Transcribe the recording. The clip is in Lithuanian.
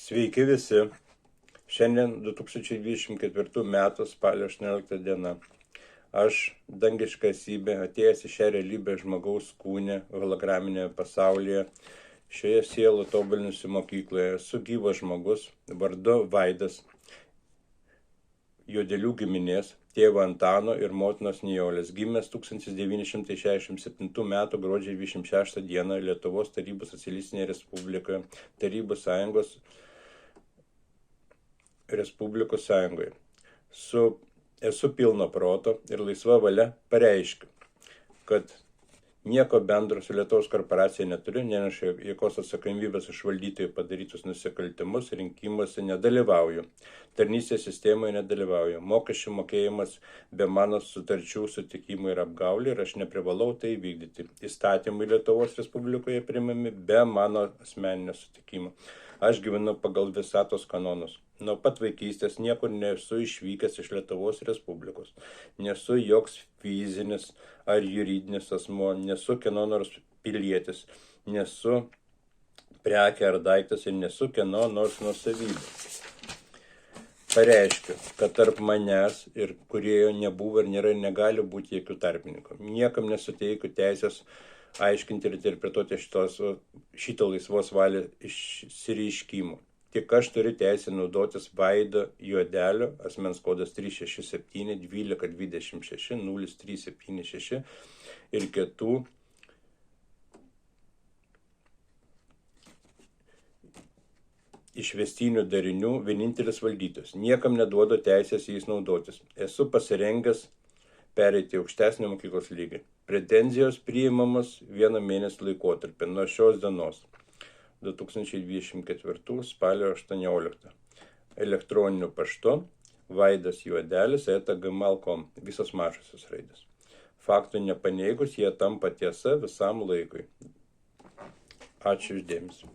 Sveiki visi. Šiandien 2024 metų spalio 18 diena. Aš, dangiška esybė, atėjęs į šią realybę žmogaus kūne, holograminėje pasaulyje, šioje sielų tobulinusi mokykloje, esu gyvas žmogus, vardu Vaidas, Juodelių giminės, tėvo Antano ir motinos Nijolės, gimęs 1967 m. gruodžio 26 d. Lietuvos Tarybų Socialistinėje Respublikoje, Tarybų Sąjungos Respublikos Sąjungoje. Esu pilno proto ir laisva valia pareiškiu, kad nieko bendro su Lietuvos korporacija neturiu, nenešu jokios atsakomybės už valdytojų padarytus nusikaltimus, rinkimuose nedalyvauju, tarnystės sistemoje nedalyvauju, mokesčių mokėjimas be mano sutarčių sutikimų ir apgaulė ir aš neprivalau tai vykdyti. Įstatymai Lietuvos Respublikoje priimami be mano asmeninio sutikimo. Aš gyvenu pagal visatos kanonus. Nuo pat vaikystės niekur nesu išvykęs iš Lietuvos Respublikos. Nesu joks fizinis ar juridinis asmuo, nesu kieno nors pilietis, nesu prekė ar daiktas ir nesu kieno nors nuosavybė. Pareiškiu, kad tarp manęs ir kūrėjo nebuvo ir nėra ir negali būti jokių tarpininkų. Niekam nesuteikiu teisės aiškinti ir interpretuoti šito laisvos valios išsireiškimo. Tik aš turiu teisę naudotis Vaido Juodelio, asmens kodas 367 1226 0376 ir kitų išvestinių darinių vienintelis valdytojas. Niekam neduodu teisės jais naudotis. Esu pasirengęs pereiti aukštesnį mokyklos lygį. Pretenzijos priimamos 1 mėnesį laikotarpį nuo šios dienos. 2024 spalio 18. Elektroniniu paštu vaidasjuodelis@gmail.com. Visos mažosios raidės. Faktų nepaneigus, jie tampa tiesa visam laikui. Ačiū už dėmesį.